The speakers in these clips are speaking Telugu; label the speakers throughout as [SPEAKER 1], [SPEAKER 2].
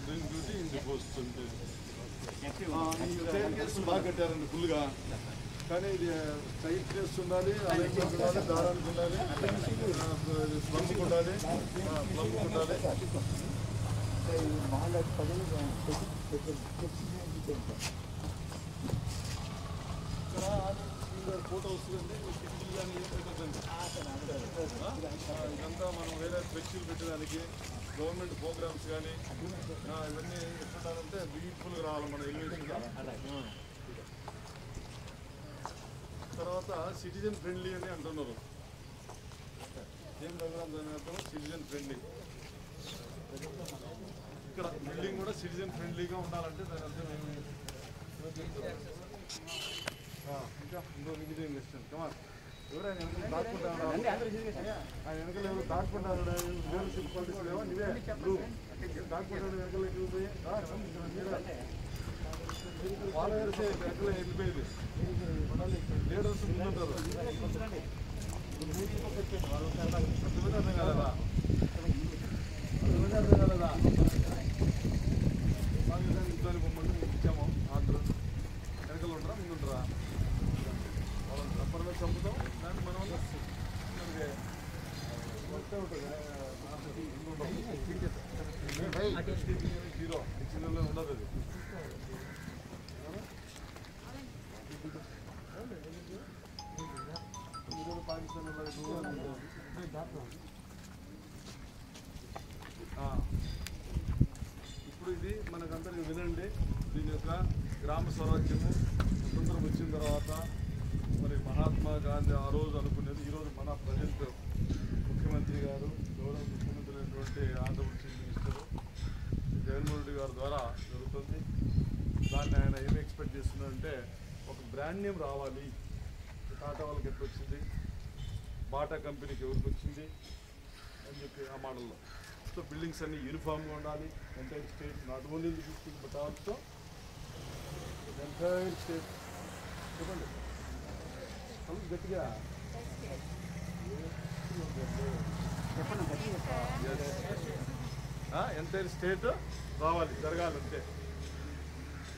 [SPEAKER 1] doing duty in the post. Staircase బాగా కట్టారండి ఫుల్గా, కానీ ఇది టైట్నెస్ ఉండాలి, అలైన్మెంట్ ఉండాలి, దారానికి ఉండాలి, ప్లంబ్ ఉండాలి, ఫోటో వస్తుందండి. ఇదంతా మనం వేరే ఫ్లెక్సీలు పెట్టడానికి, గవర్నమెంట్ ప్రోగ్రామ్స్ కానీ ఇవన్నీ ఎట్లుండాలంటే బ్యూటిఫుల్గా రావాలి మన ఎలివేషన్. తర్వాత సిటిజన్ ఫ్రెండ్లీ అని అంటున్నారు. ఏం ప్రోగ్రామ్ దాని అర్థం? Citizen friendly. ఇక్కడ బిల్డింగ్ కూడా సిటిజన్ ఫ్రెండ్లీగా ఉండాలంటే దాని అర్థం ఏమి? ఇంకా ఇంకో విజిటింగ్ లిస్ట్ కమా ఎవరైనా వెనకాల దాక్కుంటారు, ఆయన వెనకాల ఎవరు దాక్కుంటారు, లీడర్షిప్ క్వాలిటీస్ లేవా? నీవే దాక్కుంటాడు వెనకాల వెళ్ళిపోయి ఫాలోవర్స్ వెనకాల వెళ్ళిపోయేది, లీడర్స్ ముందుంటారు. అర్థం కాదా? ఇంట్లో బొమ్మలు ఇచ్చాము ఆర్డర్, వెనకాల ఉంటారా ముందుంటారా? వాళ్ళని తప్పనగా చంపుతాం, దాన్ని మనం జీరో డిక్షనరీలో ఉండదు అది. పాకిస్తాన్ ఇప్పుడు ఇది మనకందరికి వినండి. దీని యొక్క గ్రామ స్వరాజ్యము స్వతంత్రం వచ్చిన తర్వాత మరి మహాత్మా గాంధీ ఆ రోజు అనుకునేది ఈరోజు మన ప్రజెంట్ ముఖ్యమంత్రి గారు, గౌరవ ముఖ్యమంత్రి అయినటువంటి ఆంధ్రప్రదేశ్ చీఫ్ మినిస్టర్ జగన్మోహన్ రెడ్డి గారి ద్వారా జరుగుతుంది. దాన్ని ఆయన ఏమి ఎక్స్పెక్ట్ చేస్తున్నారంటే ఒక బ్రాండ్ నేమ్ రావాలి. టాటా వాళ్ళకి ఎప్పుడు వచ్చింది, బాటా కంపెనీకి ఎవరికి వచ్చింది అని చెప్పి ఆ మోడల్లో. సో బిల్డింగ్స్ అన్నీ యూనిఫామ్గా ఉండాలి. Entire state, not only the district but also entire state. చెప్పండి గట్టిగా ఎంటైర్ స్టేట్ రావాలి, జరగాలంటే.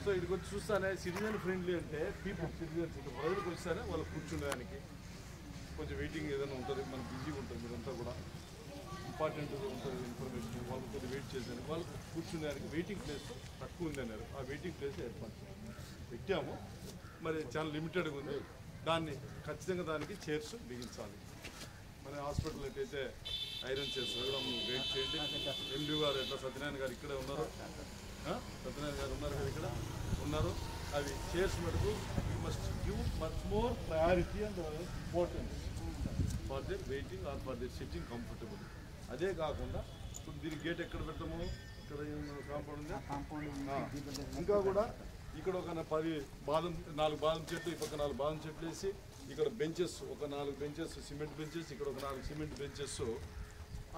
[SPEAKER 1] సో ఇక్కడికి వచ్చి చూస్తానే సిటిజన్ ఫ్రెండ్లీ అంటే పీపుల్ సిటిజన్స్ ఇక్కడ ప్రజలకు వస్తానే వాళ్ళు కూర్చునేదానికి కొంచెం వెయిటింగ్ ఏదైనా ఉంటుంది, మనకు బిజీగా ఉంటుంది, మీరంతా కూడా ఇంపార్టెంట్ ఉంటుంది ఇన్ఫర్మేషన్, వాళ్ళకి కొద్దిగా వెయిట్ చేసేదానికి, వాళ్ళకి కూర్చునేదానికి వెయిటింగ్ ప్లేస్ తక్కువ ఉంది అన్నారు. ఆ వెయిటింగ్ ప్లేస్ ఏర్పాటు పెట్టాము. మరి చాలా లిమిటెడ్గా ఉంది, దాన్ని ఖచ్చితంగా దానికి చైర్స్ బిగించాలి. మన హాస్పిటల్ అయితే ఐరన్ చైర్స్ కూడా వెయిట్ చేయండి. ఎండి గారు ఎట్లా సత్యనారాయణ గారు ఇక్కడే ఉన్నారు, సత్యనారాయణ గారు ఉన్నారు కదా, ఇక్కడ ఉన్నారు. అవి చైర్స్ మటుకు you must give much more priority and importance for the waiting or for the sitting comfortable. అదే కాకుండా ఇప్పుడు దీని గేట్ ఎక్కడ పెడతాము, ఇక్కడ కాంపౌండ్ ఉంది. ఇంకా కూడా ఇక్కడ ఒక 4 బాదం చెట్లు, ఈ పక్క 4 బాదం చెట్లు వేసి ఇక్కడ బెంచెస్, ఒక 4 బెంచెస్ సిమెంట్ బెంచెస్, ఇక్కడ ఒక 4 సిమెంట్ బెంచెస్.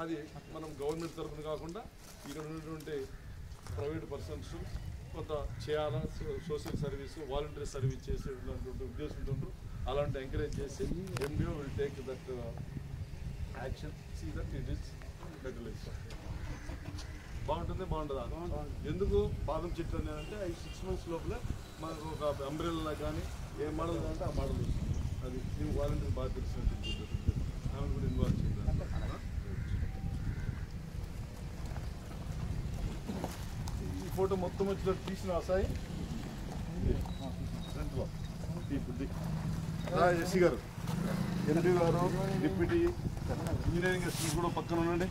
[SPEAKER 1] అది మనం గవర్నమెంట్ తరఫున కాకుండా ఇక్కడ ఉన్నటువంటి ప్రైవేట్ పర్సన్స్ కొంత చేయాలా, సోషల్ సర్వీస్, వాలంటరీ సర్వీస్ చేసేటువంటి ఉద్దేశంతో అలాంటి ఎంకరేజ్ చేసి MBO will take that action, see that it is regulation. బాగుంటుంది, బాగుంటుందా? ఎందుకు బాదం చెట్టు అనేది అంటే 6 months లోపల మనకు ఒక అంబ్రెల్లా కానీ ఏ మోడల్ అంటే ఆ మోడల్ వస్తుంది. అది ನೀವು వాలంటీర్ బాగా తెలిసినట్టు ఆమె కూడా ఇన్వాల్వ్ చేయాలి. ఈ ఫోటో మొత్తం వచ్చినట్టు తీసిన అసాయి ఫ్రంట్లో ఎస్సీ గారు, ఎంపీ గారు, డిప్యూటీ ఇంజనీరింగ్ అసిస్టెంట్ కూడా పక్కన ఉండండి.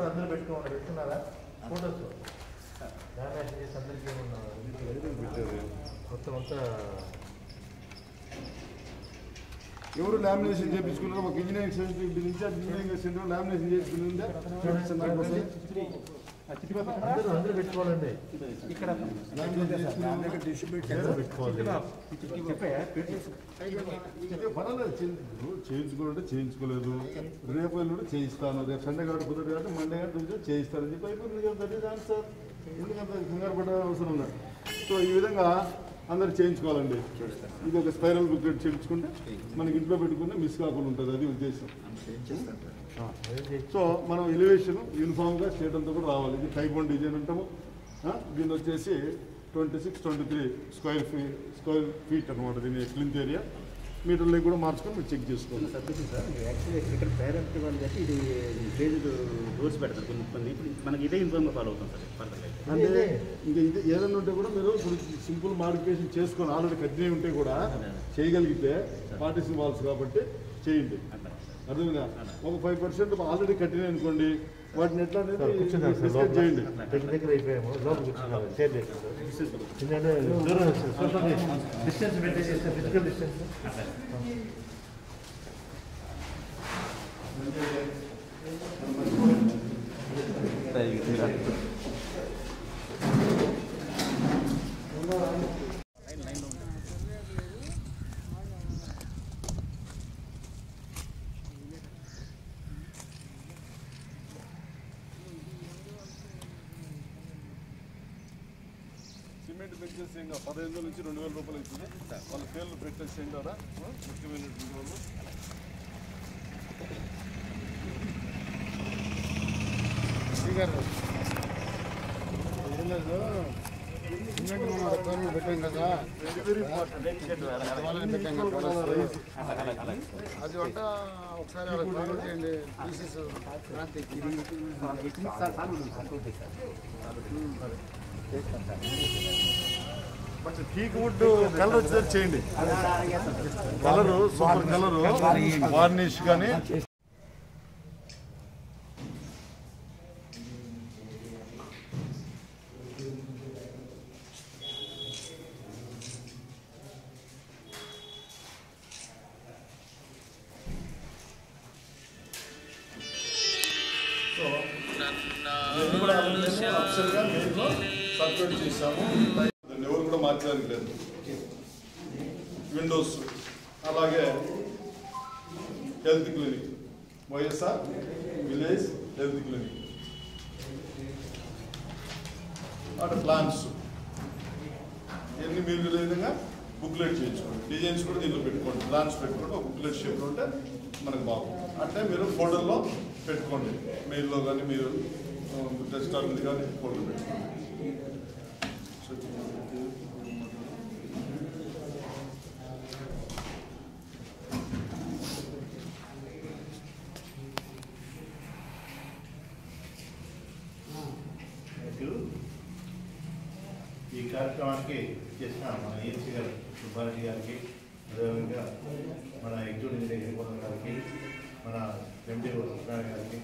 [SPEAKER 2] అందరూ పెట్టుకున్నారా ఫోటోస్ డామేజ్ చేసి అందరికీ మొత్తం అంతా
[SPEAKER 1] ఎవరు లామినేషన్ చేయించుకున్నారు? ఒక ఇంజనీరింగ్ సర్టిఫికేట్ నుంచి ఇంజనీరింగ్ అసిస్టెంట్ లామినేషన్ చేయించుకుంది.
[SPEAKER 2] అందరూ పెట్టుకోవాలండి. ఇక్కడ
[SPEAKER 1] చేయించుకోవాలంటే చేయించుకోలేదు, రేపు కూడా చేయిస్తాను, రేపు సండే కాబట్టి కుదరదు కాబట్టి మండే కాబట్టి చేయిస్తానని చెప్పి అయిపోయింది కదా. That is answer. ఎందుకంత కంగారు పడే అవసరం ఉంది. సో ఈ విధంగా అందరు చేయించుకోవాలండి. ఇది ఒక స్పైరల్ బుక్లెట్ చేయించుకుంటే మనకి ఇంట్లో పెట్టుకుంటే మిస్ కాకుండా ఉంటుంది, అది ఉద్దేశం. సో మనం ఎలివేషన్ యూనిఫామ్గా స్టేట్ అంతా కూడా రావాలి. ఇది టైప్ 1 డిజైన్ అంటాము. దీని వచ్చేసి 26-23 స్క్వేర్ ఫీట్ అనమాట. దీని క్లింత్ ఏరియా మీటర్లకి కూడా మార్చుకొని మీరు చెక్ చేసుకోవాలి.
[SPEAKER 3] యాక్చువల్లీ ఇక్కడ పేరెంట్ వాళ్ళు చెప్పి ఇది పేజ్ రూల్స్ పెడతారు కొన్ని ఇప్పుడు మనకి ఇదే యూనిఫామ్గా ఫాలో అవుతాం సార్.
[SPEAKER 1] అంటే ఇంకా ఇది ఏదైనా ఉంటే కూడా మీరు ఇప్పుడు సింపుల్ మాడిఫికేషన్ చేసుకొని ఆల్రెడీ కంటిన్యూ ఉంటే కూడా చేయగలిగితే పార్టీషన్ వాల్స్ కాబట్టి చేయండి. అర్థమైందా? ఒక 5% ఆల్రెడీ కంటిన్యూ అనుకోండి, వాటిని ఎట్లా అనేది డిస్కస్ చేయండి.
[SPEAKER 2] దగ్గర అయిపోయాము, లోపల కూర్చున్నాము, షేర్ చేస్తాము. ఎందుకంటే దూరం సోషల్ డిస్టెన్స్ మెయింటైన్ చేస్తే ఫిజికల్ డిస్టెన్స్.
[SPEAKER 1] సిమెంట్ బెంచెస్ ఇంకా 1500 నుంచి 2000 రూపాయలు అవుతుంది. వాళ్ళ పేర్లు పెట్టేసి చేయండి కదా ముఖ్యమైనటువంటి వాళ్ళు.
[SPEAKER 4] సిమెంట్ మనం పేర్లు పెట్టాం కదా,
[SPEAKER 1] వెరీ ఇంపార్టెంట్.
[SPEAKER 4] అది వంట ఒకసారి ఫాలో చేయండి. పీసెస్ క్రాంతి
[SPEAKER 1] బట్ టీక్ వుడ్ కలర్ వచ్చేది చేయండి. కలరు సూపర్ కలరు వార్నిష్ కానీ సర్క్యులేట్ చేసాము. దాన్ని ఎవరు కూడా మార్చడానికి లేదు. విండోస్ అలాగే health clinic, YSR village health clinic, అటు ప్లాన్స్ ఇవన్నీ మీరు విధంగా బుక్లెట్ చేయించుకోండి. డిజైన్స్ కూడా దీంట్లో పెట్టుకోండి. ప్లాన్స్ పెట్టుకోండి. ఒక బుక్లెట్ షేప్లో ఉంటే మనకు బాగుంది. అంటే మీరు ఫోల్డర్లో పెట్టుకోండి. మెయిల్లో కానీ మీరు డెస్క్టాప్ మీద కానీ ఫోల్డర్ పెట్టుకోండి.
[SPEAKER 5] ఈ కార్యక్రమానికి చేసిన మన ఏసీ గారు సుబ్బారెడ్డి గారికి, అదేవిధంగా మన ఎగ్జిక్యూటివ్ ఇంజనీర్ హేమోదన్ గారికి, మన ఎండి సత్యనారాయణ గారికి,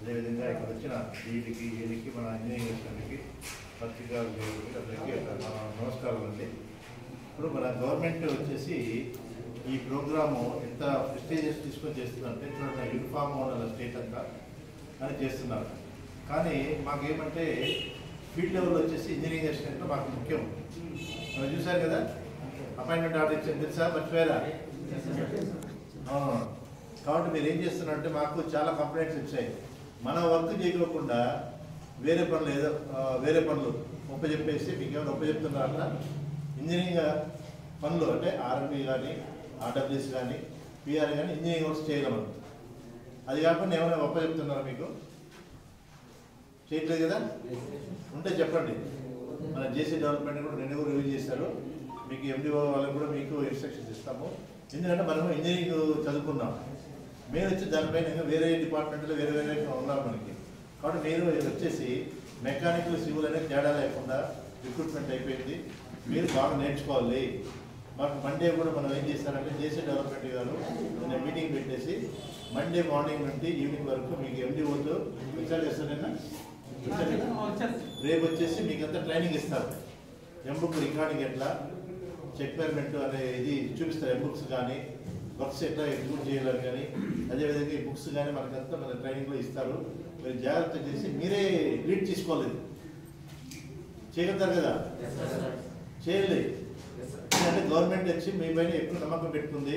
[SPEAKER 5] అదేవిధంగా ఇక్కడ వచ్చిన డీడీకి ఏడీకి, మన ఇంజనీరింగ్ స్టూడెంట్కి, పత్రికా అందరికీ నమస్కారం అండి. ఇప్పుడు మన గవర్నమెంట్ వచ్చేసి ఈ ప్రోగ్రాము ఎంత ప్రెస్టీజియస్ తీసుకొని చేస్తుందంటే చూడండి, యూనిఫామ్ మోడల్ స్టేట్ అంతా అని చేస్తున్నారు. కానీ మాకేమంటే ఫీల్డ్ లెవెల్ వచ్చేసి ఇంజనీరింగ్ అసిస్టెంట్ మాకు ముఖ్యం. మనం చూసారు కదా, అపాయింట్మెంట్ ఆర్డర్ ఇచ్చారు తెలుసా, మర్చిపోయారా? కాబట్టి మీరు ఏం చేస్తున్నారంటే మాకు చాలా కంప్లైంట్స్ వచ్చాయి. మన వర్క్ చేయకోకుండా వేరే పనులు ఒప్పచెప్పేసి మీకు ఏమైనా ఒప్పచెప్తున్నారన్న ఇంజనీరింగ్ పనులు అంటే ఆర్ఎంపీ కానీ ఆర్డబ్ల్యూఎస్ కానీ పిఆర్ కానీ ఇంజనీరింగ్ వర్క్స్ చేయగలరు. అది కాకుండా ఏమైనా ఒప్పచెప్తున్నారా? మీకు చేయట్లేదు కదా? ఉంటే చెప్పండి. మన జేసీ డెవలప్మెంట్ కూడా 2 రివ్యూ చేశారు. మీకు ఎండిఓ వాళ్ళకి కూడా మీకు ఇన్స్ట్రక్షన్స్ ఇస్తాము. ఎందుకంటే మనము ఇంజనీరింగ్ చదువుకున్నాం, మేము వచ్చి దానిపైన వేరే డిపార్ట్మెంట్లో వేరే ఉన్నారు మనకి. కాబట్టి మీరు వచ్చేసి మెకానికల్ సివిల్ అనేది తేడా లేకుండా రిక్రూట్మెంట్ అయిపోయింది. మీరు బాగా నేర్చుకోవాలి. మాకు మండే కూడా మనం ఏం చేస్తారంటే జేసీ డెవలప్మెంట్ గారు మీటింగ్ పెట్టేసి మండే మార్నింగ్ నుండి ఈవినింగ్ వరకు మీకు ఎండిఓతో విచారణ చేస్తారైనా రేపు వచ్చేసి మీకు అంతా ట్రైనింగ్ ఇస్తారు. ఎంబుక్ రికార్డింగ్ ఎట్లా, చెక్పైర్మెంట్ అనే ఇది చూపిస్తారు. ఎంబుక్స్ కానీ వర్క్స్ ఎట్లా ఎగ్జిక్యూట్ చేయాలని కానీ, అదేవిధంగా ఈ బుక్స్ కానీ మనకంతా మన ట్రైనింగ్లో ఇస్తారు. మీరు జాగ్రత్త చేసి మీరే లీడ్ తీసుకోలేదు. చేయగలుగుతారు కదా? చేయలేదు. ఎందుకంటే గవర్నమెంట్ వచ్చి మీ పైన ఎక్కువ నమ్మకం పెట్టుకుంది.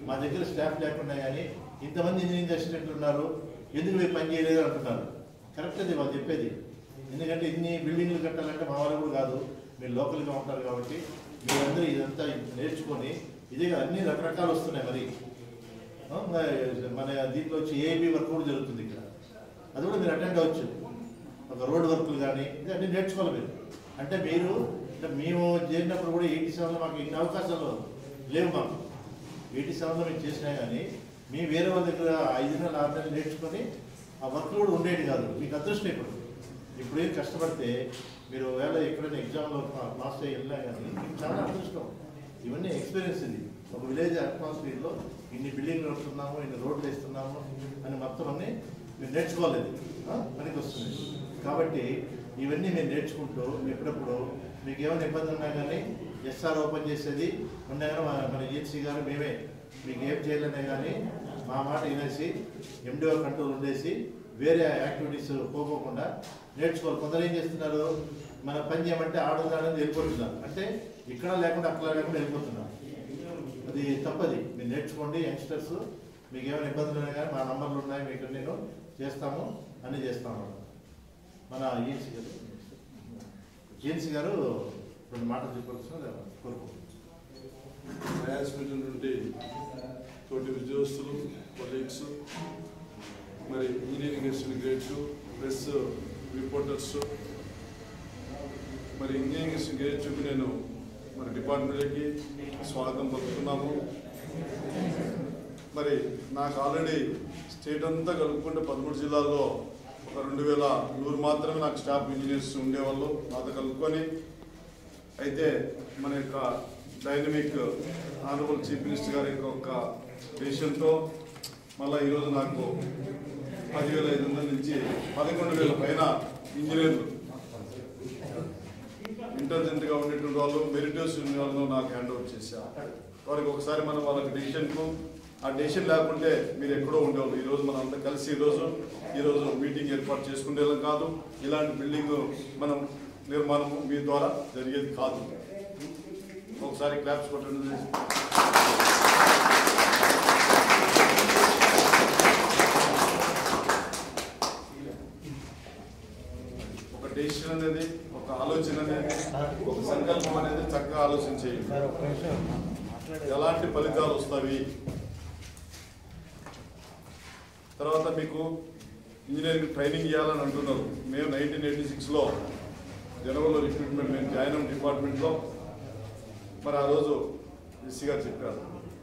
[SPEAKER 5] మా దగ్గర స్టాఫ్ లేకుండా కానీ ఇంతమంది ఇంజనీరింగ్ అసిస్టెంట్లు ఉన్నారు, ఎందుకు మీరు పని చేయలేదు అంటున్నారు. కరెక్ట్ అది వాళ్ళు చెప్పేది. ఎందుకంటే ఇన్ని బిల్డింగ్లు కట్టాలంటే మా వాళ్ళు కూడా కాదు, మీరు లోకల్గా ఉంటారు కాబట్టి మీరందరూ ఇదంతా నేర్చుకొని ఇదే అన్ని రకరకాలు వస్తున్నాయి. మరి మన దీంట్లో వచ్చి ఏబీ వర్క్ కూడా జరుగుతుంది ఇక్కడ, అది కూడా మీరు అటెండ్ అవ్వచ్చు. ఒక రోడ్ వర్క్లు కానీ ఇది అన్నీ నేర్చుకోవాలి మీరు. అంటే మీరు మేము చేరినప్పుడు కూడా 87లో మాకు ఇన్ని అవకాశాలు లేవు. మాకు 87లో మేము చేసినా కానీ మేము వేరే వాళ్ళ దగ్గర 5 నెలలు 6 నెలలు నేర్చుకొని ఆ వర్క్లు కూడా ఉండేది కాదు. మీకు అదృష్టం ఇప్పుడు ఏం కష్టపడితే మీరు వేళ ఎక్కడైనా ఎగ్జామ్లో పాస్ అయ్యి వెళ్ళినా కానీ మీకు చాలా అదృష్టం. ఇవన్నీ ఎక్స్పీరియన్స్. ఇది ఒక విలేజ్ అట్మాస్ఫియర్లో ఇన్ని బిల్డింగ్లు వస్తున్నాము, ఇన్ని రోడ్లు వేస్తున్నాము అని మొత్తం అన్నీ మీరు నేర్చుకోలేదు, పనికి వస్తుంది. కాబట్టి ఇవన్నీ మీరు నేర్చుకుంటూ ఎప్పుడప్పుడు మీకు ఏమైనా ఇబ్బంది ఉన్నా కానీ ఎస్ఆర్ ఓపెన్ చేసేది ఉన్నా కానీ మన ఏజెన్సీ గారు మేమే మీకు ఏం చేయాలనే కానీ మా మాట వినేసి ఎండిఓ కంట్రోల్ ఉండేసి వేరే యాక్టివిటీస్ పోకోకుండా నేర్చుకోవాలి. కొందరు ఏం చేస్తున్నారు, మన పని చేయమంటే ఆడుదానని వెళ్ళిపోతున్నారు. అంటే ఇక్కడ లేకుండా అక్కడ లేకుండా వెళ్ళిపోతున్నారు. అది తప్పది. మీరు నేర్చుకోండి. యంగ్స్టర్స్ మీకు ఏమైనా ఇబ్బందులు ఉన్నాయి కానీ మా నంబర్లు ఉన్నాయి, మీకు నేను చేస్తాము, అన్నీ చేస్తాము. మన ఏజెన్సీ గారు 2 మాటలు చెప్పవలసిన కోరుకుంటున్నాను.
[SPEAKER 1] మేనేజ్మెంట్ నుండి తోటి ఉద్యోగస్తులు, కొలీగ్స్, మరి engineering assistant grades plus reporters, మరి ఇంజనీరింగ్ అసిస్టెంట్ గ్రేడ్స్కి నేను మరి డిపార్ట్మెంట్కి స్వాగతం పలుకుతున్నాము. మరి నాకు ఆల్రెడీ స్టేట్ అంతా కలుపుకుంటే 13 జిల్లాల్లో ఒక 2100 మాత్రమే నాకు స్టాఫ్ ఇంజనీర్స్ ఉండేవాళ్ళు నాతో కలుపుకొని. అయితే మన యొక్క డైనమిక్ ఆనరబుల్ చీఫ్ మినిస్టర్ గారి యొక్క డెసిషన్తో మళ్ళీ ఈరోజు నాకు 10,500 నుంచి 11,000 పైన ఇంజనీర్లు ఇంటెలిజెంట్గా ఉండేటువంటి వాళ్ళు, మెరిటోస్ ఉన్న వాళ్ళు నాకు హ్యాండ్ ఓవర్ చేశారు. వారికి ఒకసారి మనం వాళ్ళకి డెసిషన్కు ఆ డెసిషన్ లేకుంటే మీరు ఎక్కడో ఉండేవాళ్ళు. ఈరోజు మనం అంతా కలిసి ఈరోజు మీటింగ్ ఏర్పాటు చేసుకునేలా కాదు. ఇలాంటి బిల్డింగ్ మనం నిర్మాణం మీ ద్వారా జరిగేది కాదు. ఒకసారి క్లాప్స్ కొట్టండి. ఒక డెసిషన్ అనేది, ఒక ఆలోచన అనేది, ఒక సంకల్పం అనేది చక్కగా ఆలోచన చేయండి. ఎలాంటి ఫలితాలు వస్తాయి. తర్వాత మీకు ఇంజనీరింగ్ ట్రైనింగ్ ఇవ్వాలని అంటున్నారు. మేము 1986లో జనవరిలో రిక్రూట్మెంట్ మేము జాయిన్ అయిన డిపార్ట్మెంట్లో మరి ఆ రోజు ఎస్సీ గారు చెప్పారు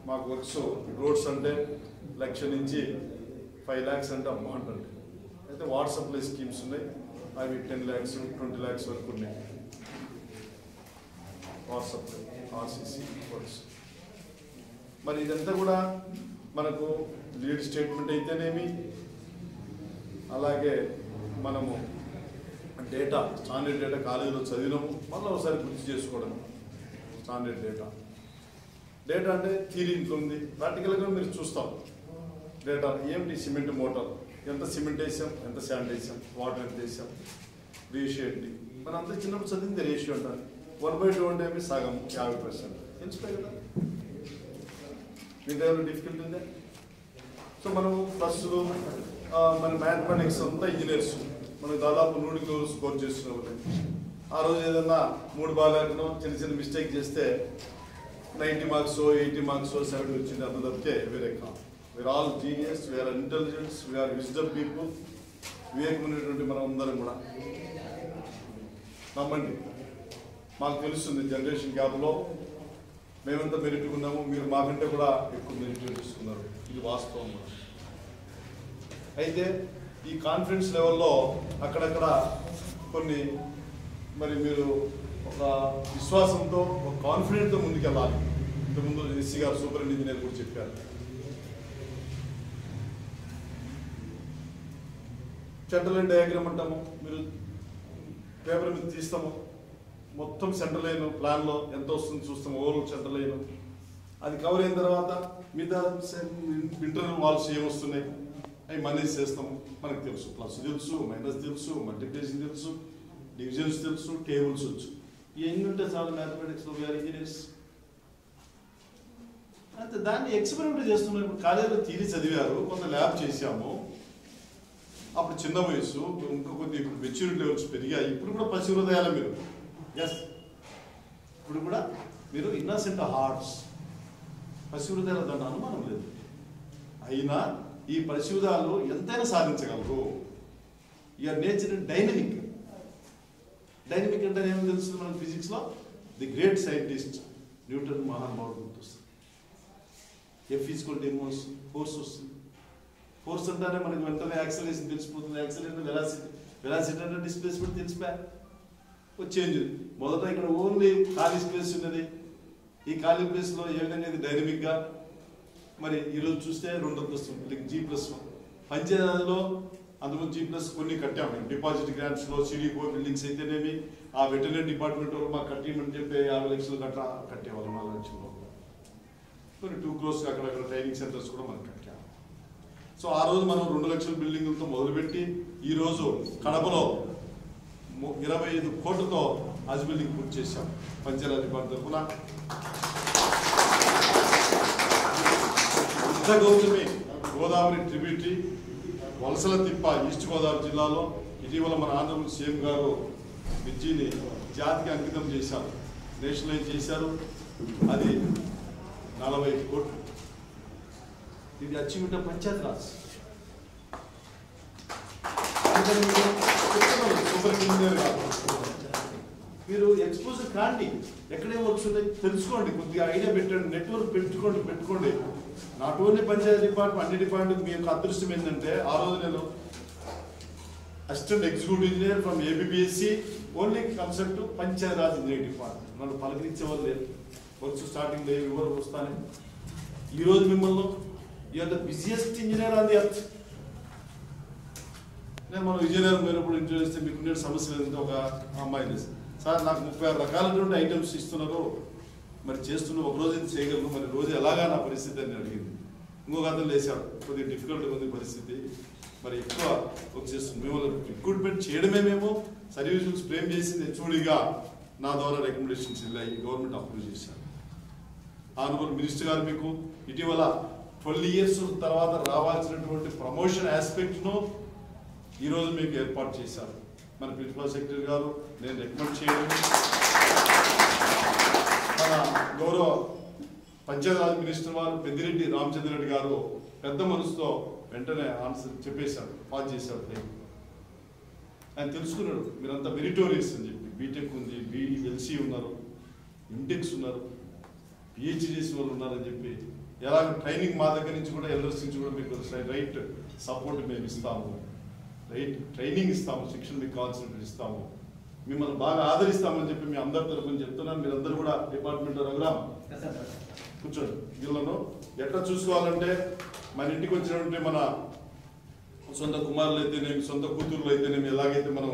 [SPEAKER 1] మాకు వర్క్స్ రోడ్స్ అంటే 1,00,000 నుంచి 5 lakhs అంటే అమౌంట్ అంటే. అయితే వాటర్ సప్లై స్కీమ్స్ ఉన్నాయి, అవి 10 lakhs 20 lakhs వరకు ఉన్నాయి. Water supply RCC works. మరి ఇదంతా కూడా మనకు లీడ్ స్టేట్మెంట్ అయితేనేమి, అలాగే మనము డేటా స్టాండర్డ్ డేటా కాలేజీలో చదివినాము, మళ్ళీ ఒకసారి గుర్తు చేసుకోవడం. స్టాండర్డ్ డేటా అంటే థియరీ ఇంట్లో ఉంది, ప్రాక్టికల్గా మీరు చూస్తాం. డేటా ఏమిటి, సిమెంట్ మోటార్ ఎంత సిమెంట్ వేసాం, ఎంత శాండ్ వేసాం, వాటర్ ఎంత వేసాం, రేషియో ఏంటి. మనం అంతా చిన్నప్పుడు చదివింది రేషియో అంటారు. 1/2 అంటే ఏమి సగం 50%. తెలుసుకోవాలి కదా. మీకు ఏమైనా డిఫికల్టీ ఉందా? సో మనం ఫస్ట్లో మన మ్యాథమెటిక్స్ అంతా ఇంజనీర్స్ మనకు దాదాపు 100కి 100 స్కోర్ చేస్తున్నాం. ఆ రోజు ఏదన్నా 3 బాగాలేకనో చిన్న మిస్టేక్ చేస్తే 90 మార్క్స్ 80 మార్క్స్ 70 వచ్చింది. అంత తప్పితే వేరే కాదు. We are all genius, we are intelligence, we are wisdom people. వివేకమైనటువంటి మనం అందరం కూడా నమ్మండి. మాకు తెలుస్తుంది జనరేషన్ గ్యాప్లో మేమంతా మెరిట్ ఉన్నాము, మీరు మాకంటే కూడా ఎక్కువ మెరిట్ చూపిస్తున్నారు. ఇది వాస్తవం. అయితే ఈ కాన్ఫిడెన్స్ లెవెల్లో అక్కడక్కడ కొన్ని మరి మీరు ఒక విశ్వాసంతో, ఒక కాన్ఫిడెంట్తో ముందుకెళ్ళాలి. ఇంతకుముందు ఎస్సీ గారు సూపర్ ఇంజనీర్ కూడా చెప్పారు. సెంట్రల్ లైన్ డయాగ్రామ్ అంటాము, మీరు పేపర్ మీద తీస్తాము, మొత్తం సెంట్రల్ లైన్ ప్లాన్లో ఎంత వస్తుంది చూస్తాము, ఓవర్ సెంట్రల్ లైన్. అది కవర్ అయిన తర్వాత మిగతా ఇంటర్నల్ వాల్స్ ఏమొస్తున్నాయి అవి మేనేజ్ చేస్తాము. మనకు తెలుసు, ప్లస్ తెలుసు, మైనస్ తెలుసు, మల్టిప్లికేషన్ తెలుసు, డివిజన్స్ తెలుసు, టేబుల్స్ వచ్చు. ఇవన్నీ ఉంటే చాలా మ్యాథమెటిక్స్లో వీఆర్ ఇంజనీర్స్. అయితే దాన్ని ఎక్స్పెరిమెంట్ చేస్తున్నాం. ఇప్పుడు కాలేజీలో థియరీ చదివారు, కొంత ల్యాబ్ చేశాము. అప్పుడు చిన్న వయసు, ఇంకా కొద్ది ఇప్పుడు మెచ్యూరిటీ లెవెల్స్ పెరిగాయి. ఇప్పుడు కూడా పసి హృదయాల మీరు ఎస్ ఇప్పుడు కూడా మీరు ఇన్నసెంట్ హార్ట్స్, పశువుదాల దాని అనుమానం లేదు. అయినా ఈ పరిశుధాలు ఎంతైనా సాధించగలరు. You're nature dynamic. డైనమిక్ అంటే ఏమని తెలుస్తుంది మనకు ఫిజిక్స్లో? ది గ్రేట్ సైంటిస్ట్ న్యూటన్ మహానుభావుడు గుర్తొస్తుంది. F equal to MS force వస్తుంది. ఫోర్స్ అంటేనే మనకి వెంటనే యాక్సలరేషన్ తెలిసిపోతుంది. యాక్సలరేషన్ వెలాసిటీ అంటే డిస్ప్లేస్మెంట్ తెలిసిపోయా చేంజ్. మొదట ఇక్కడ ఓన్లీ ఖాళీ స్పేస్ ఉన్నది. ఈ ఖాళీ ప్లేస్లో ఏ విధంగా ఇది డైనమిక్గా మరి ఈరోజు చూస్తే 2 అంతస్తులు G+1. పంచాయతీలో అందులో G+ కొన్ని కట్టాము. డిపాజిట్ గ్రాంట్స్లో సిడిపో బిల్డింగ్స్ అయితేనేమి, ఆ వెటర్నరీ డిపార్ట్మెంట్ వాళ్ళు మాకు కట్టేయమని చెప్పి 50 లక్షలు కట్టేవాళ్ళు. 4 లక్షలు కొన్ని 2 crores అక్కడక్కడ ట్రైనింగ్ సెంటర్స్ కూడా మనం కట్టాము. సో ఆ రోజు మనం 2 లక్షల బిల్డింగులతో మొదలుపెట్టి ఈరోజు కడపలో 25 కోట్లతో హజ్ బిల్డింగ్ పూర్తి చేశాం. పంచాయతీ డిపార్ట్మెంట్ తరఫున గౌతమి గోదావరి ట్రిబ్యూటరీ వలసల తిప్ప ఈస్ట్ గోదావరి జిల్లాలో ఇటీవల మన ఆంధ్రప్రదేశ్ సీఎం గారు బ్రిడ్జిని జాతికి అంకితం చేశారు, నేషనలైజ్ చేశారు. అది 40 కోట్లు. ఇది achievement of Panchayat Raj. Super engineer కాదు, మీరు ఎక్స్పోజర్ కాండి, ఎక్కడే వర్క్స్ ఉన్నాయి తెలుసుకోండి, కొద్దిగా ఐడియా పెట్టండి, నెట్వర్క్ పెట్టుకోండి. నాట్ ఓన్లీ పంచాయతీ డిపార్ట్మెంట్, అన్ని డిపార్ట్మెంట్. మీ యొక్క అదృష్టం ఏంటంటే ఆ రోజు నేను assistant executive engineer from ABBSC only concept Panchayati Raj engineering department. నన్ను పలకరించేవాళ్ళు లేదు. వర్క్స్ స్టార్టింగ్ లేదు, ఎవరు వస్తానే. ఈరోజు మిమ్మల్ని you are the busiest engineer on the earth. నేను మన విజయనగరం పోయినప్పుడు ఇంటర్వ్యూ చేస్తే మీకు ఉండే సమస్య లేదంటే ఒక అమ్మాయి లేదు సార్, నాకు 36 రకాలైనటువంటి ఐటమ్స్ ఇస్తున్నారు, మరి చేస్తున్న ఒక రోజు ఇది చేయగలను, మరి రోజు ఎలాగా నా పరిస్థితి అని అడిగింది. ఇంకొక అతను లేచాడు, కొద్దిగా డిఫికల్ట్గా ఉంది పరిస్థితి, మరి ఎక్కువ వర్క్ చేస్తుంది. మేము రిక్రూట్మెంట్ చేయడమే మేము సర్వీసులు ఫ్రేమ్ చేసింది హెచ్ఓడిగా నా ద్వారా రికమెండేషన్స్ వెళ్ళాయి, గవర్నమెంట్ అప్రూవ్ చేశారు. ఆనరబుల్ మినిస్టర్ గారు మీకు ఇటీవల 12 years తర్వాత రావాల్సినటువంటి ప్రమోషన్ ఆస్పెక్ట్ను ఈరోజు మీకు ఏర్పాటు చేశారు. మన ప్రిన్సిపల్ సెక్రటరీ గారు నేను రికమెండ్ చేయడం, మన గౌరవ పంచాయతీరాజ్ మినిస్టర్ వారు పెద్దిరెడ్డి రామచంద్రరెడ్డి గారు పెద్ద మనసుతో వెంటనే ఆన్సర్ చెప్పేశాడు, పాస్ చేశాడు. ఆయన తెలుసుకున్నాడు మీరంతా మెరిటోరియస్ అని చెప్పి. బీటెక్ ఉంది, BLC ఉన్నారు, ఎంటెక్స్ ఉన్నారు, PhDs వాళ్ళు ఉన్నారని చెప్పి. ఎలాగ ట్రైనింగ్ మా దగ్గర నుంచి కూడా ఎల్డర్స్ నుంచి కూడా మీకు రైట్ సపోర్ట్ మేము ఇస్తాము, రైట్ ట్రైనింగ్ ఇస్తాము, శిక్షణ మీకు కావాల్సినట్టు ఇస్తాము, మిమ్మల్ని బాగా ఆదరిస్తామని చెప్పి మీ అందరి తరఫున చెప్తున్నాను. మీరందరూ కూడా డిపార్ట్మెంట్ రఘురామ్ కూర్చోండి. వీళ్ళను ఎట్లా చూసుకోవాలంటే మన ఇంటికి వచ్చినటువంటి మన సొంత కుమారులు అయితేనేమి, సొంత కూతుర్లు అయితేనేమి ఎలాగైతే మనం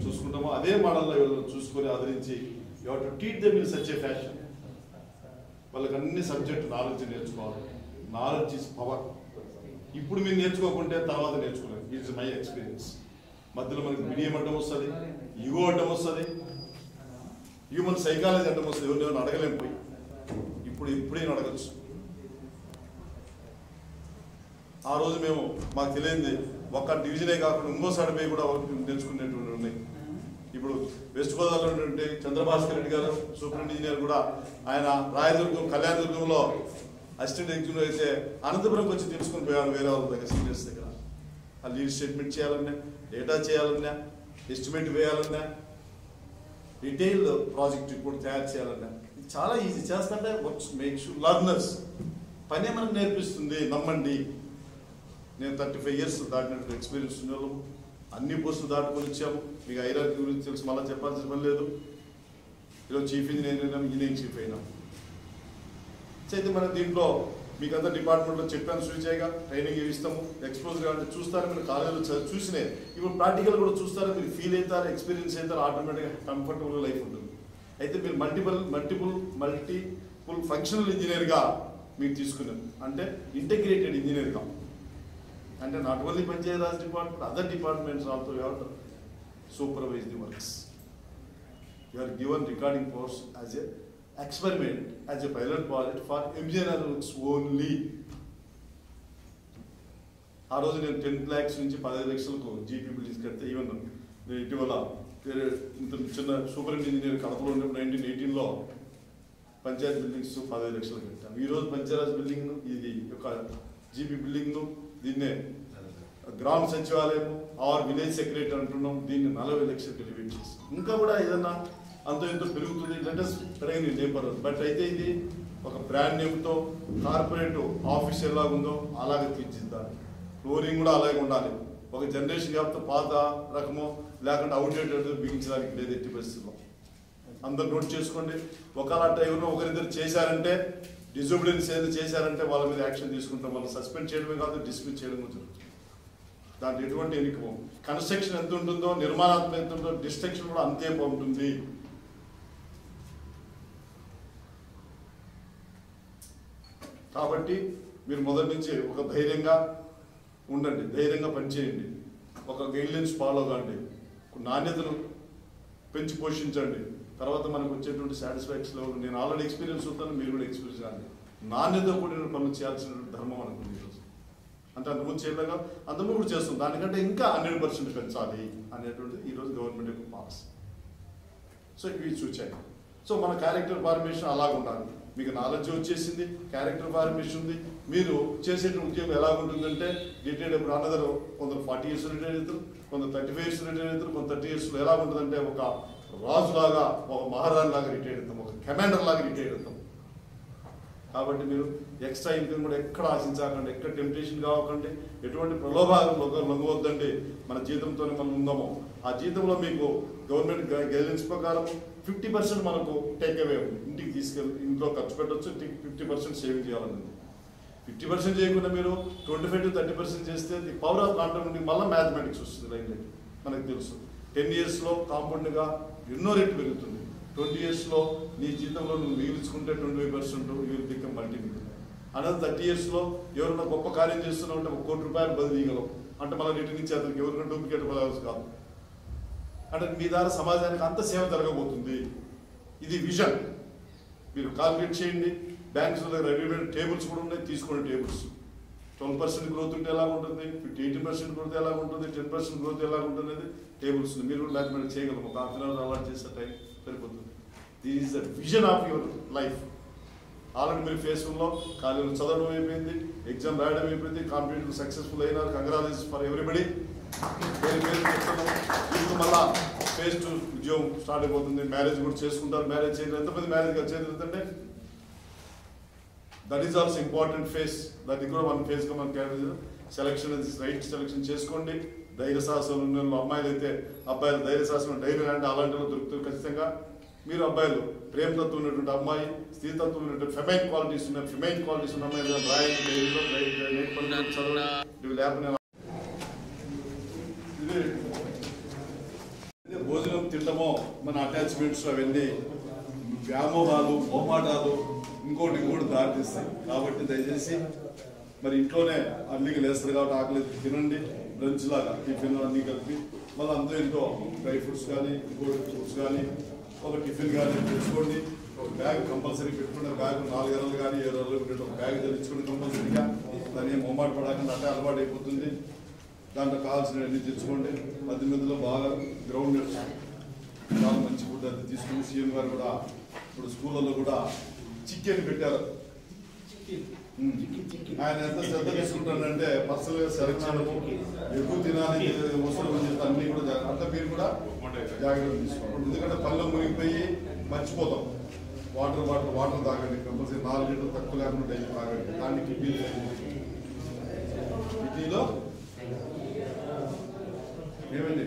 [SPEAKER 1] చూసుకుంటామో అదే మోడల్లో వీళ్ళని చూసుకొని ఆదరించి you have to teach them in such a fashion. వాళ్ళకి అన్ని సబ్జెక్ట్ నాలెడ్జ్ నేర్చుకోవాలి. Knowledge is power. ఇప్పుడు మీరు నేర్చుకోకుంటే తర్వాత నేర్చుకోలేదు. It's my experience. మధ్యలో మనకి బిడియం అడ్డం వస్తుంది, ఈగో అడ్డం వస్తుంది, హ్యూమన్ సైకాలజీ అడ్డం వస్తుంది. ఎవరిని అడగలేం పోయి. ఇప్పుడేం అడగచ్చు. ఆ రోజు మేము మాకు తెలియంది ఒక్క డివిజనే కాకుండా ఇంకోసారి పోయి కూడా నేర్చుకునేటువంటి ఉన్నాయి. ఇప్పుడు వెస్ట్ గోదావరిలో ఉన్నటువంటి చంద్రభాస్కర్ రెడ్డి గారు సూపరింట్ ఇంజనీర్ కూడా, ఆయన రాయదుర్గం కళ్యాణదుర్గంలో అసిస్టెంట్ ఎగ్జిక్యూటివ్ అయితే అనంతపురంకి వచ్చి తెలుసుకుని పోయారు వేరే వాళ్ళ దగ్గర, సీనియర్స్ దగ్గర. ఆ లీడ్ స్టేట్మెంట్ చేయాలన్నా, డేటా చేయాలన్నా, ఎస్టిమేట్ వేయాలన్నా, డీటెయిల్ ప్రాజెక్ట్ రిపోర్ట్ తయారు చేయాలన్నా ఇది చాలా ఈజీ. చేస్తుంటే వర్క్స్ మేక్ షూర్ లర్నర్స్. పనే మనకు నేర్పిస్తుంది, నమ్మండి. నేను 35 years దాటినట్టు ఎక్స్పీరియన్స్ ఉన్నాను. అన్ని పోస్టులు దాటుకొని వచ్చాము. మీకు హైరార్కీ గురించి తెలుసు, మళ్ళీ చెప్పాల్సిన పని లేదు. ఈరోజు చీఫ్ ఇంజనీర్ అయినాం, ఇంజనీరింగ్ చీఫ్ అయినాం. అయితే మన దీంట్లో మీకు అంతా డిపార్ట్మెంట్లో చెప్పాను, సూచాయిగా ట్రైనింగ్ ఇస్తాము. ఎక్స్పోజ్ కావాలంటే చూస్తారు, మీరు కాలేజీలో చూసినే ఇప్పుడు ప్రాక్టికల్ కూడా చూస్తారు, మీరు ఫీల్ అవుతారు, ఎక్స్పీరియన్స్ అవుతారు, ఆటోమేటిక్గా కంఫర్టబుల్ లైఫ్ ఉంటుంది. అయితే మీరు మల్టిపుల్ ఫంక్షనల్ ఇంజనీర్గా మీరు తీసుకున్నారు అంటే ఇంటిగ్రేటెడ్ ఇంజనీర్గా, అంటే not only Panchayati Raj department, other departments also you have to supervise the works. You are given recording course as a experiment as a pilot project for engineers only. ఆ రోజు నేను 10 lakhs నుంచి 15 లక్షలకు జీపీ బిల్డింగ్స్ కడితే, ఈవెన్ నేను ఇటీవల ఇంత చిన్న సూపరింట్ ఇంజనీర్ కడపలో ఉన్నప్పుడు 1918లో పంచాయతీ బిల్డింగ్స్ 15 లక్షలు కట్టాం. ఈరోజు పంచాయతీ బిల్డింగ్ ఇది ఒక జీబీ బిల్డింగ్ను దీన్నే గ్రామ సచివాలయం ఆర్ విలేజ్ సెక్రటరీ అంటున్నాం, దీన్ని 40 లక్షలకు ఎలివేట్ చేస్తాం. ఇంకా కూడా ఏదన్నా అంత ఎంతో పెరుగుతుంది, లెటెస్ట్ పెరిగింది నేపర్. బట్ అయితే ఇది ఒక బ్రాండ్ నేమ్తో కార్పొరేట్ ఆఫీస్ ఎలాగుందో అలాగే తీర్చిద్దాలి. ఫ్లోరింగ్ కూడా అలాగే ఉండాలి. ఒక జనరేషన్ కాబట్టి పాత రకమో లేకుండా అవుట్డేటెడ్ బిగించడానికి లేదు ఎట్టి పరిస్థితుల్లో. అందరు నోట్ చేసుకోండి. ఒకవేళ ఎవరినో ఒకరిద్దరు చేశారంటే డిజోబిడియన్స్ ఏదో చేశారంటే వాళ్ళ మీద యాక్షన్ తీసుకుంటాం. వాళ్ళు సస్పెండ్ చేయడమే కాదు డిస్మిస్ చేయడం జరుగుతుంది. దాంట్లో ఎటువంటి ఎన్నికమో కన్స్ట్రక్షన్ ఎంత ఉంటుందో నిర్మాణాత్మక ఎంత ఉంటుందో డిస్ట్రక్షన్ కూడా అంతే ఉంటుంది. కాబట్టి మీరు మొదటి నుంచి ఒక ధైర్యంగా ఉండండి, ధైర్యంగా పనిచేయండి, ఒక గైడ్లైన్స్ ఫాలో కాండి, నాణ్యతను పెంచి పోషించండి. తర్వాత మనకు వచ్చేటువంటి సాటిస్ఫాక్షన్ లెవెల్ నేను ఆల్రెడీ ఎక్స్పీరియన్స్ అవుతాను, మీరు కూడా ఎక్స్పీరియన్స్ కానీ నాణ్యత కూడిన పనులు చేయాల్సిన ధర్మం అనుకుంది ఈరోజు. అంటే అంతకుముందు చేయలేక అంతకుముందు కూడా చేస్తాం, దానికంటే ఇంకా 100% పెంచాలి అనేటువంటిది ఈరోజు గవర్నమెంట్ యొక్క పాలసీ. సో ఇవి చూచాయి. సో మన క్యారెక్టర్ ఫార్మేషన్ అలాగ ఉండాలి. మీకు నాలెడ్జ్ వచ్చేసింది, క్యారెక్టర్ ఫార్మేషన్ ఉంది. మీరు చేసే ఉద్యోగం ఎలా ఉంటుందంటే రిటైర్డ్ ఇప్పుడు అన్నదరు కొందరు 40 years రిటైర్ అవుతారు, కొందరు 35 years రిటైర్ అవుతారు, కొంత 30 years ఎలా ఉంటుందంటే ఒక రాజులాగా, ఒక మహారాజు లాగా రిటైర్ అవుతాం, ఒక కమాండర్ లాగా రిటైర్ అవుతాం. కాబట్టి మీరు ఎక్స్ట్రా ఇన్కమ్ కూడా ఎక్కడ ఆశించకండి, ఎక్కడ టెంప్టేషన్ కావకండి, ఎటువంటి ప్రలోభాలకు లొంగవద్దండి. మన జీతంతోనే మనం ఉందామో ఆ జీతంలో మీకు గవర్నమెంట్ గైడ్లైన్స్ ప్రకారం 50% మనకు టేక్ అవే ఉంది. ఇంటికి తీసుకెళ్ళి ఇంట్లో ఖర్చు పెట్టవచ్చు, 50% సేవింగ్ చేయాలని. 50% చేయకుండా మీరు 25 to 30% చేస్తే ది పవర్ ఆఫ్ కాంపౌండింగ్ మళ్ళీ మ్యాథమెటిక్స్ వస్తుంది. లైన్ మనకు తెలుసు 10 yearsలో కాంపౌండ్గా ఎన్నో రేటు పెరుగుతుంది. 20 yearsలో నీ జీతంలో నువ్వు మిగిల్చుకుంటే 25% యూ విల్ బికమ్ మల్టీమిలియనర్. అనేది 30 yearsలో ఎవరైనా గొప్ప కార్యం చేస్తున్నావు అంటే 1 కోటి రూపాయలు బదిలీ ఇవ్వగలవు. అంటే మళ్ళీ రిటర్న్ ఇచ్చే అతనికి ఎవరికైనా డూప్లికేట్ బదలవచ్చు కాదు. అంటే మీ ద్వారా సమాజానికి అంత సేవ జరగబోతుంది. ఇది విజన్. మీరు కాల్కులేట్ చేయండి. బ్యాంక్స్ దగ్గర రెడీమేడ్ టేబుల్స్ కూడా ఉన్నాయి, తీసుకోండి టేబుల్స్. 12% గ్రోత్ ఉంటే ఎలా ఉంటుంది, 18% గ్రోత్ ఎలా ఉంటుంది, 10% గ్రోత్ ఎలా ఉంటుంది అనేది టేబుల్స్. మీరు కూడా మ్యాథమెటిక్స్ చేయగలరు. ఒక హాఫ్ అన్ అవర్ అలవాటు చేసే టైం సరిపోతుంది. This is the vision of your life. Already మీరు ఫేస్బుక్లో కాలేజీలో చదవడం అయిపోయింది, ఎగ్జామ్ రాయడం అయిపోయింది, కాంపిటేటివ్ సక్సెస్ఫుల్ అయినారు. Congratulations for everybody. ఇప్పుడు మళ్ళా ఫేజ్ 2 ఉద్యోగం స్టార్ట్ అయిపోతుంది. మ్యారేజ్ కూడా చేసుకుంటారు. మ్యారేజ్ చేయలేదు ఎంతమంది మ్యారేజ్ చేయగలుగుతుంటే that is also important phase. దానికి కూడా మన ఫేజ్గా మన క్యారెక్టర్ సెలక్షన్ రైట్ సెలక్షన్ చేసుకోండి. ధైర్య సాహసం ఉన్న అమ్మాయిలు అయితే అబ్బాయిలు ధైర్య సాహసం ధైర్యం అంటే అలాంటి దొరుకుతారు ఖచ్చితంగా. మీరు అబ్బాయిలు ప్రేమతత్వం ఉన్నటువంటి అమ్మాయి, స్త్రీతత్వం ఉన్నటువంటి ఫెమైన్ క్వాలిటీస్ ఉన్న అమ్మాయిలు రాయండి. భోజనం తింటామో మన అటాచ్మెంట్స్ అవన్నీ వ్యామోహాలు, మోమాటాలు ఇంకోటి దారితీస్తాయి. కాబట్టి దయచేసి మరి ఇంట్లోనే అర్లీగా లేస్తారు కాబట్టి ఆకలి తినండి. లంచ్ లాగా టిఫిన్ అన్నీ కలిపి మళ్ళీ అంతా ఎంతో డ్రై ఫ్రూట్స్ కానీ ఇంకోటి ఫ్రూట్స్ కానీ ఒక టిఫిన్ కానీ తెచ్చుకోండి. ఒక బ్యాగ్ కంపల్సరీ పెట్టుకుంటే బ్యాగ్ 4 గంటలు కానీ 7 గంటలు పెట్టి ఒక బ్యాగ్ తెచ్చుకోండి కంపల్సరీగా. దాన్ని ఏం మొమ్మాట పడకుండా అంటే అలవాటు అయిపోతుంది. దాంట్లో కావాల్సినవన్నీ తెచ్చుకోండి. మధ్యలో బాగా గ్రౌండ్ నట్స్ చాలా మంచి ఫుడ్ అది తీసుకుని సీఎం గారు కూడా ఇప్పుడు స్కూళ్ళలో కూడా చికెన్ పెట్టారు. ఆయన ఎంత శ్రద్ధ తీసుకుంటానంటే పర్సనల్గా సెలెక్ట్ చేయడము, ఎక్కువ తినాలి వసూలు చెప్పి అన్నీ కూడా అంతా మీరు కూడా జాగ్రత్తలు తీసుకోండి. ఎందుకంటే పళ్ళు మునిగిపోయి మర్చిపోతాం. వాటర్ తాగండి కంపల్సరీ 4 లీటర్లు తక్కువ లేకుండా డైలీ తాగండి. దాన్ని కిడ్నీలో ఏమండి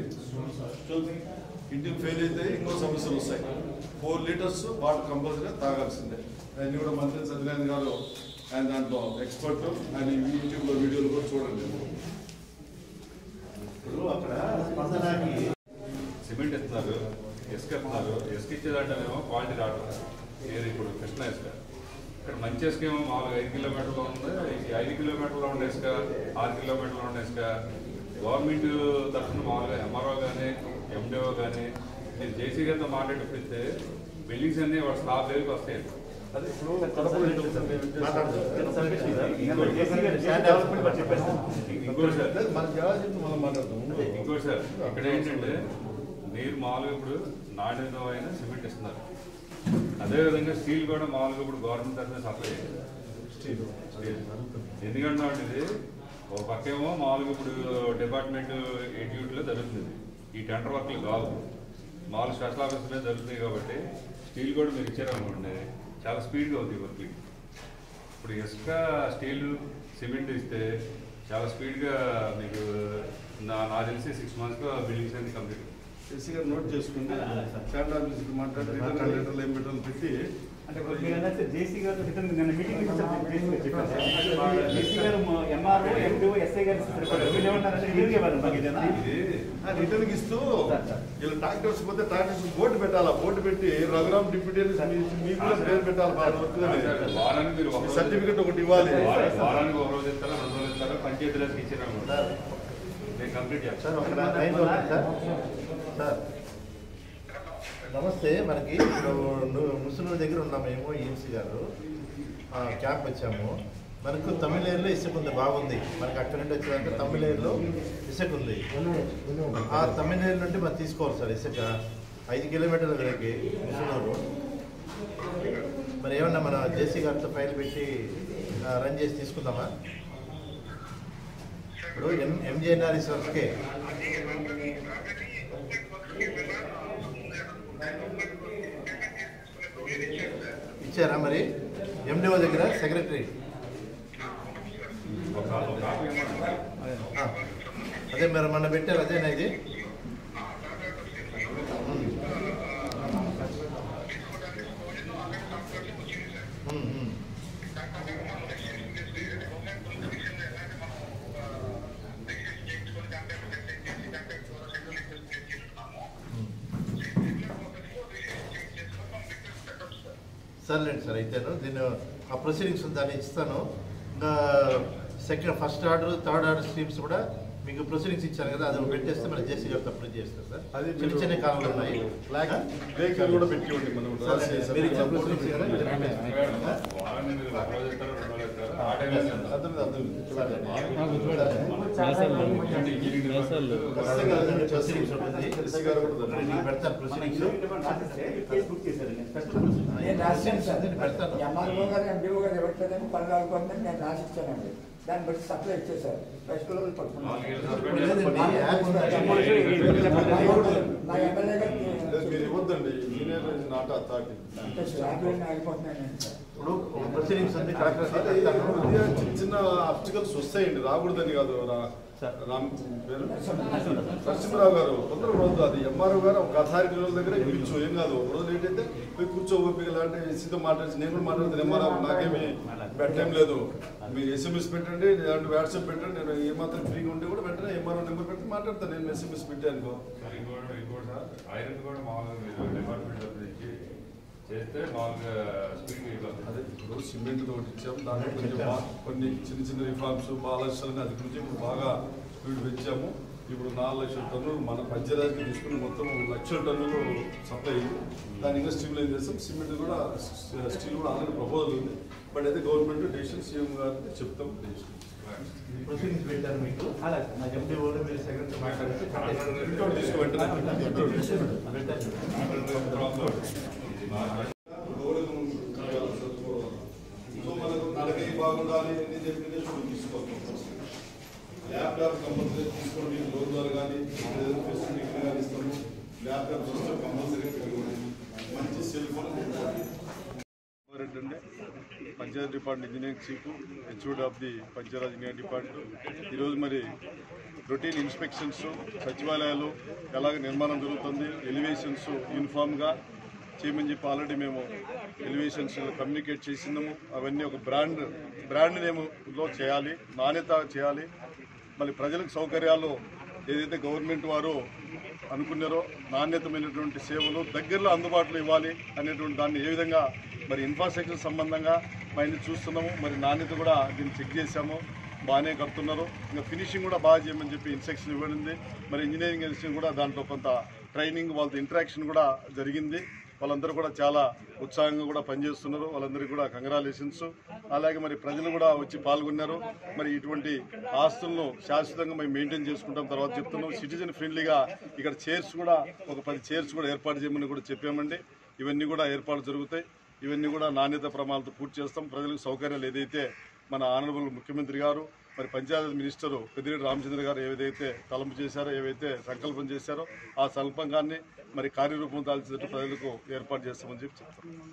[SPEAKER 1] కిడ్నీ ఫెయిల్ అయితే ఇంకో సమస్యలు వస్తాయి. 4 liters వాటర్ కంపల్సరీగా తాగాల్సిందే. అన్నీ కూడా మంత్రి సత్యనారాయణ గారు ఆయన దాంట్లో ఎక్స్పర్ట్. ఆయన యూట్యూబ్లో వీడియోలు కూడా చూడండి.
[SPEAKER 2] ఇప్పుడు అక్కడ స్పందనకి
[SPEAKER 6] సిమెంట్ ఇస్తున్నారు, ఇసుక ఇస్తున్నారు. ఇసుక ఇచ్చేదంటేనేమో క్వాలిటీ రావడం ఏది ఇప్పుడు కృష్ణ ఇసుక. ఇక్కడ మంచి ఇసుక ఏమో మామూలుగా 5 kilometerలో ఉంది. 5 kilometerలో ఉండే ఇసుక, 6 kilometerలో ఉండే ఇసుక గవర్నమెంట్ తరఫున మామూలుగా ఎంఆర్ఓ కానీ ఎండిఓ కానీ నేను జేసీ గారితో మాట్లాడిపిస్తే బిల్డింగ్స్ అన్నీ వాళ్ళ స్లాబ్ దగ్గరికి వస్తాయి.
[SPEAKER 2] అదే ఇప్పుడు కడపలో
[SPEAKER 6] ఇంకోటి సార్ ఇక్కడ ఏంటంటే మీరు మామూలుగా ఇప్పుడు నాణ్యమైన సిమెంట్ ఇస్తున్నారు. అదేవిధంగా స్టీల్ కూడా మామూలుగా ఇప్పుడు గవర్నమెంట్ తరఫున సప్లై స్టీల్ ఎందుకంటే ఇది ఒక పక్కేమో మామూలుగా ఇప్పుడు డిపార్ట్మెంట్ ఎగ్జిక్యూటివ్లో జరుగుతుంది, ఈ టెండర్ వర్క్లు కావు, మామూలు స్పెషల్ ఆఫీసులో జరుగుతాయి. కాబట్టి స్టీల్ కూడా మీరు ఇచ్చారనుకోండి చాలా స్పీడ్గా అవుతుంది వర్క్లు. ఇప్పుడు ఇసుక స్టీల్ సిమెంట్ ఇస్తే చాలా స్పీడ్గా మీకు నాకు తెలిసి 6 monthsలో బిల్డింగ్స్ అన్ని కంప్లీట్.
[SPEAKER 1] ఎస్సీ గారు నోట్ చేసుకుంటే స్టాండ్ ఆఫీస్కి మాట్లాడి లెటర్లు ఏం పెట్టాలి పెట్టి
[SPEAKER 3] అంటే జేసీ గారు మీటింగ్ జేసీ గారు ఎంఆర్ఓ ఎండిఓ ఎస్ఐ గారు
[SPEAKER 1] రిటర్న్కి ఇస్తూ వీళ్ళు ట్రాక్టర్స్ పోతే ట్రాక్టర్స్ బోర్డు పెట్టాలా, బోర్డు పెట్టి రఘురామ్ డిప్యూటీ మీకు కూడా పేరు పెట్టాలి.
[SPEAKER 6] వారానికి మీరు
[SPEAKER 1] సర్టిఫికెట్ ఒకటి ఇవ్వాలి.
[SPEAKER 6] వారానికి 1 రోజు ఇస్తారా 2 రోజులు ఇస్తారా పంచాయతీరాజ్కి ఇచ్చినా నేను కంప్లీట్ చేస్తాను.
[SPEAKER 2] సార్ నమస్తే. మనకి ముసునూరు దగ్గర ఉన్నాము మేము, ఈఎన్సీ గారు క్యాంప్ వచ్చాము. మనకు తమిళేరులో ఇసుక ఉంది, బాగుంది. మనకి అక్కడ నుండి వచ్చేదాకా తమిళేరులో ఇసుక ఉంది. ఆ తమిళేరు నుండి మనం తీసుకోవాలి సార్ ఇసుక 5 కిలోమీటర్ల దగ్గరికి ముసునూరు. మరి ఏమన్నా మన జేసీ గారితో ఫైల్ పెట్టి రన్ చేసి తీసుకుందామా? ఇప్పుడు ఎంజేఎన్ఆర్ఈ సంస్థకే ఇచ్చారా? మరి ఎండిఓ దగ్గర సెక్రటరీ అదే మరి మొన్న పెట్టారు, అదేనా ఇది? సర్లేండి సార్, అయితేను దీన్ని ఆ ప్రొసీడింగ్స్ దాన్ని ఇస్తాను. ఇంకా first order third order streams కూడా మీకు ప్రొసీడింగ్స్ ఇచ్చారు కదా, అది పెట్టేస్తే మన జేసీ గారు తప్పుడు చేస్తారు సార్. అది చిన్న చిన్న కాలంలో ఉన్నాయి
[SPEAKER 1] కూడా పెట్టి ఉండి మనం
[SPEAKER 2] మీరు ఇచ్చిన ప్రొసీడింగ్స్ పెడతాను ప్రొసీడింగ్స్ పెడతాను.
[SPEAKER 7] ఎంఆర్ఓ గారు ఎండిఓ గారు ఇవ్వట్లేదని 14 మంది నేను రాసిచ్చానండి. దాన్ని బట్టి సప్లై ఇచ్చేసారు. రైతులు పడుతున్నారు. నా ఎమ్మెల్యే
[SPEAKER 1] మీరు ఇవ్వద్దండి, ఇంజనీర్ నాట్ అథారిటీ.
[SPEAKER 2] ఇప్పుడు ప్రొసీడింగ్స్ అన్ని కరెక్ట్.
[SPEAKER 1] చిన్న చిన్న అబ్స్టికల్స్ వస్తాయండి, రాకూడదని కాదు. రామ్ పేరు నరసింహరావు గారు తొందరగా రోజు అది ఎంఆర్ఓ గారు ఒక అథారిటీ రోజుల దగ్గర కూర్చో, ఏం కాదు. ఒక రోజు లేట్ అయితే పోయి కూర్చో ఓపిక లాంటి ఎస్సీతో మాట్లాడి నేను కూడా మాట్లాడుతాను. ఎంఆర్ఓ నాకేమి పెట్టేం లేదు, మీరు ఎస్ఎంఎస్ పెట్టండి, లేదంటే వాట్సాప్ పెట్టండి. నేను ఏమాత్రం ఫ్రీగా ఉంటే కూడా వెంటనే ఎంఆర్ఓ నెంబర్ పెట్టి మాట్లాడతాను. నేను ఎస్ఎంఎస్ పెట్టాను
[SPEAKER 6] ఐరన్ కూడా మామూలుగా డిపార్ట్మెంట్ నుంచి చేస్తే మామూలుగా స్పీడ్
[SPEAKER 1] అదే ఇప్పుడు సిమెంట్ తోటి ఇచ్చాము, దాంట్లో కొంచెం కొన్ని చిన్న చిన్న రిఫార్మ్స్ బాలక్షలని అది గురించి ఇప్పుడు బాగా స్పీడ్ పెంచాము. ఇప్పుడు 4 లక్షల టన్నులు మన పంచరాజ్కి తీసుకుని మొత్తం 1 లక్షల టన్నులు సప్లై అయ్యింది. దాన్ని ఇంకా స్టిమ్యులైజ్ చేస్తాం. సిమెంట్ కూడా స్టీల్ కూడా ఆల్రెడీ ప్రపోజల్ ఉంది. బట్ అయితే గవర్నమెంట్ డెసిషన్ సీఎం గారికి చెప్తాం.
[SPEAKER 2] ప్రొసీడింగ్స్ పెట్టారు మీకు, ఎండిఓ మీరు సెక్రటరీ మాట్లాడితే
[SPEAKER 1] సో మనకు నడక బాగుండాలి అని చెప్పి తీసుకోవాలి. ల్యాప్టాప్ కంపల్సరీ తీసుకోండి. లోన్ ద్వారా కానీ ఫెసిలిటీ కానీ ఇస్తాము. ల్యాప్టాప్ సిస్టమ్ కంపల్సరీ మంచి సెల్ ఫోన్ అండి. Panchayati department engineering chief, HOD of the Panchayati engineering department. ఈరోజు మరి రొటీన్ ఇన్స్పెక్షన్స్, సచివాలయాలు ఎలాగ నిర్మాణం జరుగుతుంది, ఎలివేషన్స్ యూనిఫామ్గా చేయమని చెప్పి ఆల్రెడీ మేము ఎలివేషన్స్ కమ్యూనికేట్ చేసినాము. అవన్నీ ఒక బ్రాండ్ నేమ్లో చేయాలి, నాణ్యత చేయాలి. మళ్ళీ ప్రజలకు సౌకర్యాలు ఏదైతే గవర్నమెంట్ వారు అనుకున్నారో నాణ్యతమైనటువంటి సేవలు దగ్గరలో అందుబాటులో ఇవ్వాలి అనేటువంటి దాన్ని ఏ విధంగా మరి ఇన్ఫ్రాస్ట్రక్చర్ సంబంధంగా మేము చూస్తున్నాము. మరి నాణ్యత కూడా దీన్ని చెక్ చేశాము, బాగానే కడుతున్నారు. ఇంకా ఫినిషింగ్ కూడా బాగా చేయమని చెప్పి ఇన్స్ట్రక్షన్ ఇవ్వడింది. మరి ఇంజనీరింగ్ ఇన్స్టిట్యూట్ కూడా దాంట్లో కొంత ట్రైనింగ్, వాళ్ళతో ఇంటరాక్షన్ కూడా జరిగింది. వాళ్ళందరూ కూడా చాలా ఉత్సాహంగా కూడా పనిచేస్తున్నారు. వాళ్ళందరికీ కూడా కంగ్రాచులేషన్స్. అలాగే మరి ప్రజలు కూడా వచ్చి పాల్గొన్నారు. మరి ఇటువంటి ఆస్తులను శాశ్వతంగా మేము మెయింటైన్ చేసుకుంటాం. తర్వాత చెప్తున్నాం సిటిజన్ ఫ్రెండ్లీగా ఇక్కడ చైర్స్ కూడా ఒక 10 చైర్స్ కూడా ఏర్పాటు చేయమని కూడా చెప్పామండి. ఇవన్నీ కూడా ఏర్పాట్లు జరుగుతాయి. ఇవన్నీ కూడా నాణ్యత ప్రమాణాలతో పూర్తి చేస్తాం. ప్రజలకు సౌకర్యాలు ఏదైతే మన ఆనరబుల్ ముఖ్యమంత్రి గారు మరి పంచాయతీ మినిస్టరు పెద్దిరెడ్డి రామచంద్ర గారు ఏదైతే తలంపు చేశారో, ఏవైతే సంకల్పం చేశారో ఆ సంకల్పాన్ని మరి కార్యరూపం దాల్చేటట్టు ప్రజలకు ఏర్పాటు చేస్తామని చెప్పి చెప్తాం.